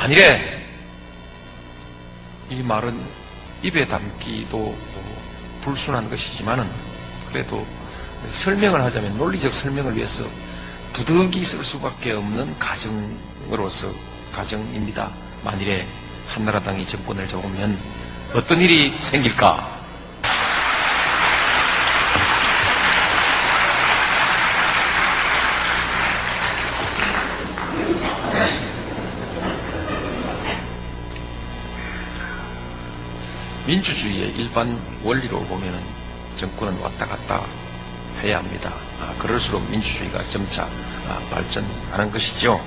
만일에 이 말은 입에 담기도 불순한 것이지만은 그래도 설명을 하자면 논리적 설명을 위해서 부득이 쓸 수밖에 없는 가정입니다. 만일에 한나라당이 정권을 잡으면 어떤 일이 생길까? 민주주의의 일반 원리로 보면은 정권은 왔다 갔다 해야 합니다. 그럴수록 민주주의가 점차 발전하는 것이죠.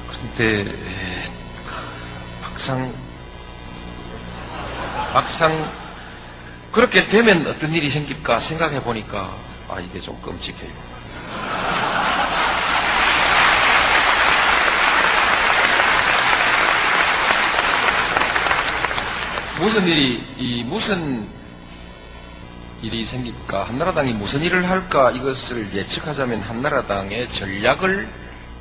그런데 막상 그렇게 되면 어떤 일이 생길까 생각해 보니까 이게 좀 끔찍해요. 무슨 일이 생길까? 한나라당이 무슨 일을 할까? 이것을 예측하자면 한나라당의 전략을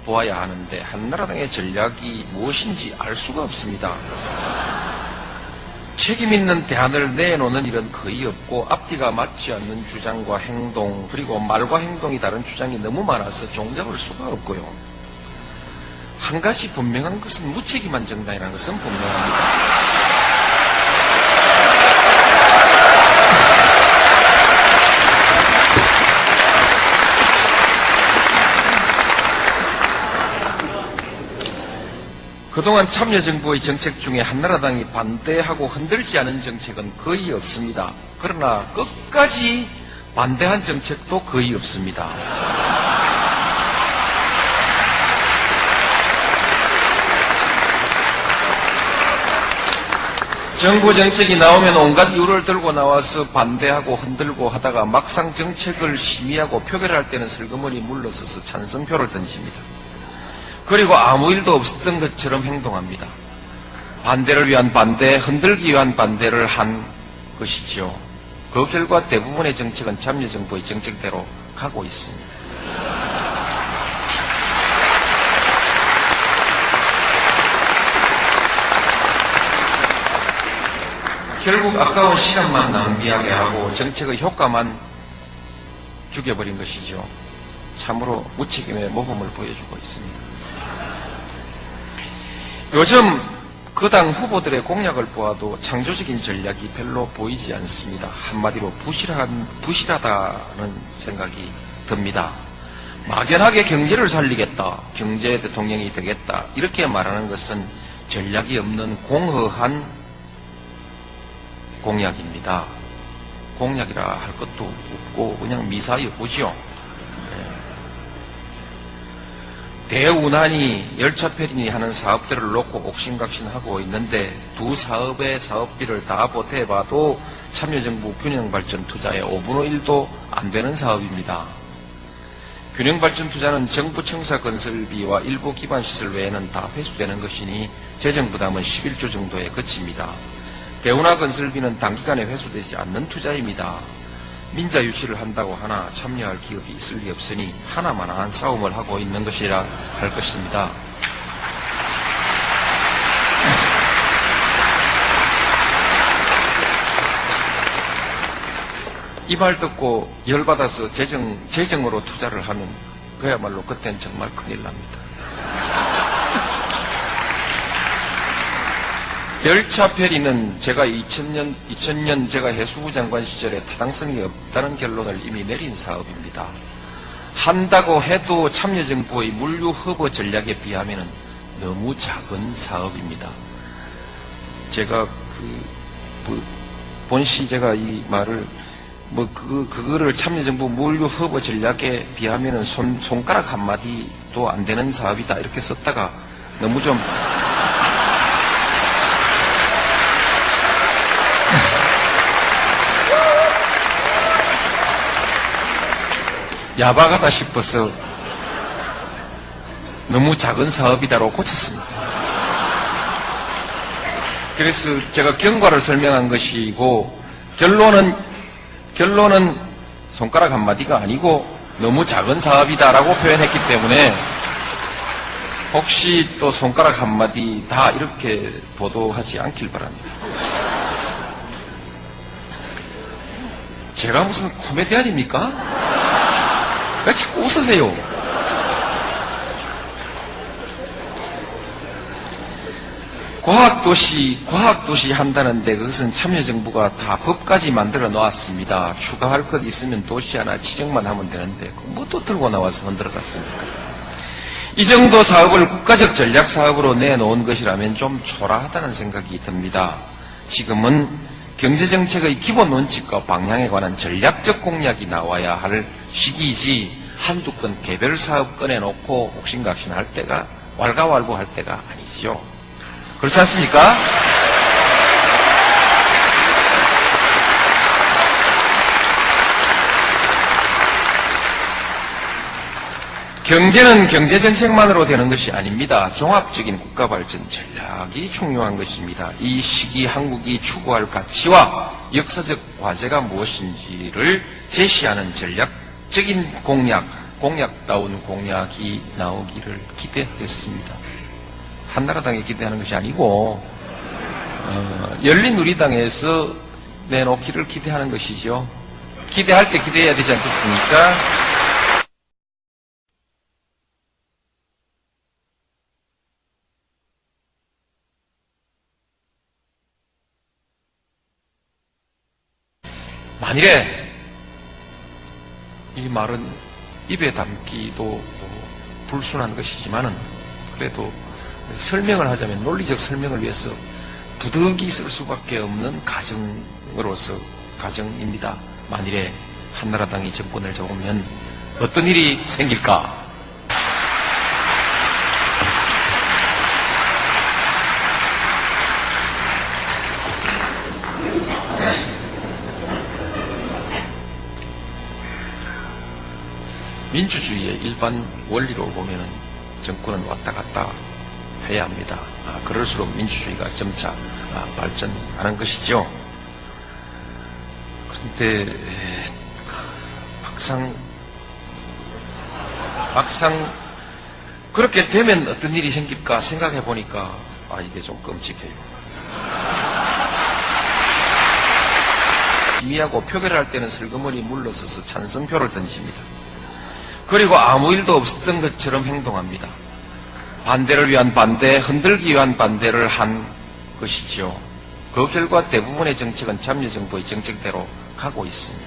보아야 하는데 한나라당의 전략이 무엇인지 알 수가 없습니다. 책임 있는 대안을 내놓는 일은 거의 없고 앞뒤가 맞지 않는 주장과 행동 그리고 말과 행동이 다른 주장이 너무 많아서 종잡을 수가 없고요. 한 가지 분명한 것은 무책임한 정당이라는 것은 분명합니다. 그동안 참여정부의 정책 중에 한나라당이 반대하고 흔들지 않은 정책은 거의 없습니다. 그러나 끝까지 반대한 정책도 거의 없습니다. 정부 정책이 나오면 온갖 이유를 들고 나와서 반대하고 흔들고 하다가 막상 정책을 심의하고 표결할 때는 슬그머니 물러서서 찬성표를 던집니다. 그리고 아무 일도 없었던 것처럼 행동합니다. 반대를 위한 반대, 흔들기 위한 반대를 한 것이죠. 그 결과 대부분의 정책은 참여정부의 정책대로 가고 있습니다. 결국 아까운 시간만 낭비하게 하고 정책의 효과만 죽여버린 것이죠. 참으로 무책임의 모범을 보여주고 있습니다. 요즘 그 당 후보들의 공약을 보아도 창조적인 전략이 별로 보이지 않습니다. 한마디로 부실하다는 생각이 듭니다. 막연하게 경제를 살리겠다, 경제 대통령이 되겠다 이렇게 말하는 것은 전략이 없는 공허한 공약입니다. 공약이라 할 것도 없고 그냥 미사여구죠. 대운하니 열차편이 하는 사업들을 놓고 옥신각신하고 있는데 두 사업의 사업비를 다 보태봐도 참여정부 균형발전투자의 5분의 1도 안 되는 사업입니다. 균형발전투자는 정부 청사 건설비와 일부 기반시설 외에는 다 회수되는 것이니 재정부담은 11조 정도에 그칩니다. 대운하 건설비는 단기간에 회수되지 않는 투자입니다. 민자 유치를 한다고 하나 참여할 기업이 있을 리 없으니 하나마나한 싸움을 하고 있는 것이라 할 것입니다. 이 말 듣고 열받아서 재정으로 투자를 하면 그야말로 그땐 정말 큰일 납니다. 열차 페리는 제가 2000년 제가 해수부 장관 시절에 타당성이 없다는 결론을 이미 내린 사업입니다. 한다고 해도 참여정부의 물류 허브 전략에 비하면 너무 작은 사업입니다. 제가 본시 제가 이 말을 그거를 참여정부 물류 허브 전략에 비하면 손가락 한마디도 안 되는 사업이다 이렇게 썼다가 너무 좀 야박하다 싶어서 너무 작은 사업이다로 고쳤습니다. 그래서 제가 경과를 설명한 것이고 결론은 손가락 한마디가 아니고 너무 작은 사업이다라고 표현했기 때문에 혹시 또 손가락 한마디 다 이렇게 보도하지 않길 바랍니다. 제가 무슨 코미디언입니까? 왜 자꾸 웃으세요? 과학도시 한다는데 그것은 참여정부가 다 법까지 만들어 놓았습니다. 추가할 것 있으면 도시 하나 지정만 하면 되는데 뭐 또 들고 나와서 흔들어 놨습니까? 이 정도 사업을 국가적 전략 사업으로 내놓은 것이라면 좀 초라하다는 생각이 듭니다. 지금은 경제정책의 기본 원칙과 방향에 관한 전략적 공약이 나와야 할 시기이지 한두 건 개별 사업 꺼내놓고 옥신각신할 때가 왈가왈부할 때가 아니지요. 그렇지 않습니까? 경제는 경제정책만으로 되는 것이 아닙니다. 종합적인 국가발전 전략이 중요한 것입니다. 이 시기 한국이 추구할 가치와 역사적 과제가 무엇인지를 제시하는 전략적인 공약다운 공약이 나오기를 기대하겠습니다. 한나라당에 기대하는 것이 아니고 열린우리당에서 내놓기를 기대하는 것이죠. 기대할 때 기대해야 되지 않겠습니까? 만일에 이 말은 입에 담기도 불순한 것이지만은 그래도 설명을 하자면 논리적 설명을 위해서 두둑이 쓸 수밖에 없는 가정입니다. 만일에 한나라당이 정권을 잡으면 어떤 일이 생길까? 민주주의의 일반 원리로 보면은 정권은 왔다 갔다 해야 합니다. 그럴수록 민주주의가 점차 발전하는 것이죠. 그런데 막상 그렇게 되면 어떤 일이 생길까 생각해 보니까 이게 좀 끔찍해요. 심의하고 표결할 때는 슬그머니 물러서서 찬성표를 던집니다. 그리고 아무 일도 없었던 것처럼 행동합니다. 반대를 위한 반대, 흔들기 위한 반대를 한 것이죠. 그 결과 대부분의 정책은 참여정부의 정책대로 가고 있습니다.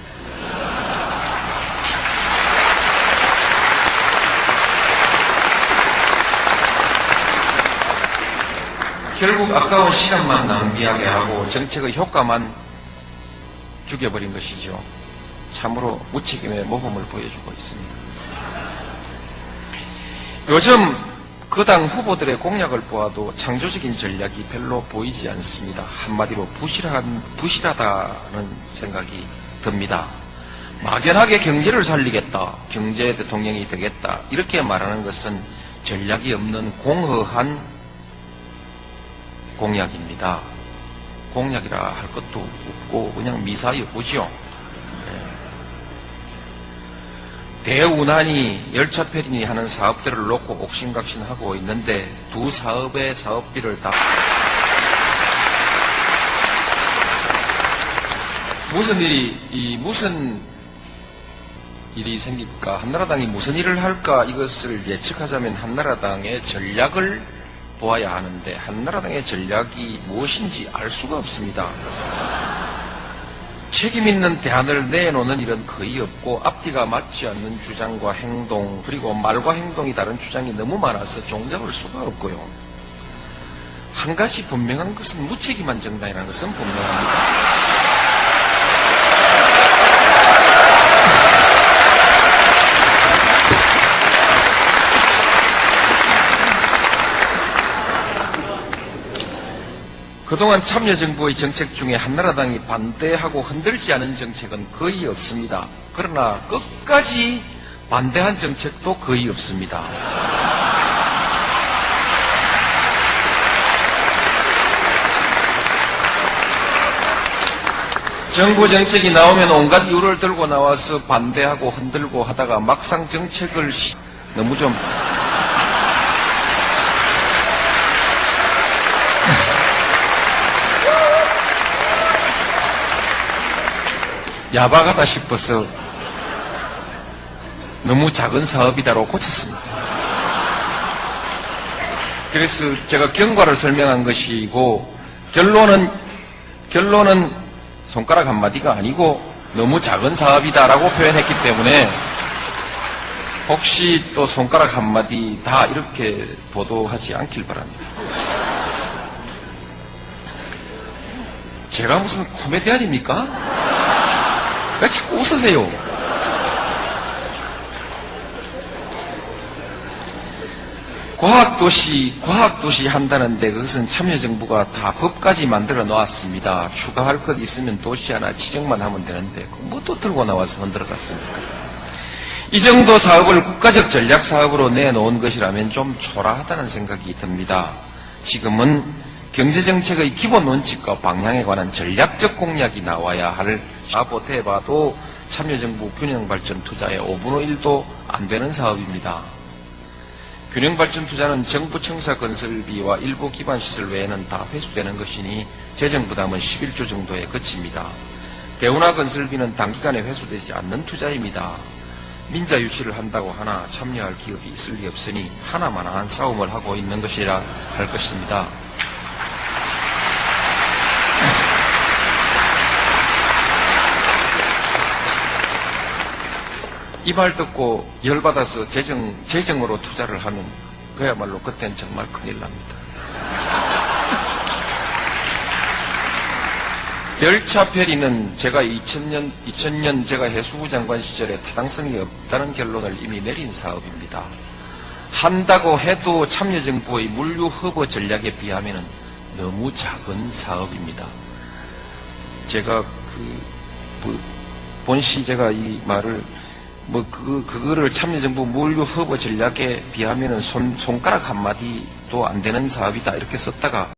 결국 아까운 시간만 낭비하게 하고 정책의 효과만 죽여버린 것이죠. 참으로 무책임의 모범을 보여주고 있습니다. 요즘 그 당 후보들의 공약을 보아도 창조적인 전략이 별로 보이지 않습니다. 한마디로 부실하다는 생각이 듭니다. 막연하게 경제를 살리겠다, 경제 대통령이 되겠다 이렇게 말하는 것은 전략이 없는 공허한 공약입니다. 공약이라 할 것도 없고 그냥 미사여구죠. 대운하니 열차편이 하는 사업들을 놓고 옥신각신하고 있는데 두 사업의 사업비를 다 무슨 일이 생길까? 한나라당이 무슨 일을 할까? 이것을 예측하자면 한나라당의 전략을 보아야 하는데 한나라당의 전략이 무엇인지 알 수가 없습니다. 책임 있는 대안을 내놓는 일은 거의 없고 앞뒤가 맞지 않는 주장과 행동 그리고 말과 행동이 다른 주장이 너무 많아서 종잡을 수가 없고요. 한 가지 분명한 것은 무책임한 정당이라는 것은 분명합니다. 그동안 참여정부의 정책 중에 한나라당이 반대하고 흔들지 않은 정책은 거의 없습니다. 그러나 끝까지 반대한 정책도 거의 없습니다. 정부 정책이 나오면 온갖 이유를 들고 나와서 반대하고 흔들고 하다가 막상 정책을 너무 좀 야박하다 싶어서 너무 작은 사업이다라고 고쳤습니다. 그래서 제가 경과를 설명한 것이고 결론은 손가락 한마디가 아니고 너무 작은 사업이다라고 표현했기 때문에 혹시 또 손가락 한마디 다 이렇게 보도하지 않길 바랍니다. 제가 무슨 코미디언입니까? 왜 자꾸 웃으세요? 과학도시 한다는데 그것은 참여정부가 다 법까지 만들어 놓았습니다. 추가할 것 있으면 도시 하나 지정만 하면 되는데 뭐 또 들고 나와서 흔들어 놨습니까? 이 정도 사업을 국가적 전략 사업으로 내놓은 것이라면 좀 초라하다는 생각이 듭니다. 지금은 경제정책의 기본 원칙과 방향에 관한 전략적 공약이 나와야 할 대봐도 참여정부 균형발전 투자의 5분의 1도 안 되는 사업입니다. 균형발전 투자는 정부 청사 건설비와 일부 기반시설 외에는 다 회수되는 것이니 재정 부담은 11조 정도에 그칩니다. 대운하 건설비는 단기간에 회수되지 않는 투자입니다. 민자 유치를 한다고 하나 참여할 기업이 있을 리 없으니 하나만한 싸움을 하고 있는 것이라 할 것입니다. 이 말 듣고 열받아서 재정으로 투자를 하면 그야말로 그땐 정말 큰일 납니다. 열차 페리는 제가 2000년 제가 해수부 장관 시절에 타당성이 없다는 결론을 이미 내린 사업입니다. 한다고 해도 참여정부의 물류 허브 전략에 비하면 너무 작은 사업입니다. 제가 본시 제가 이 말을 그거를 참여정부 물류 허브 전략에 비하면 손가락 한마디도 안 되는 사업이다 이렇게 썼다가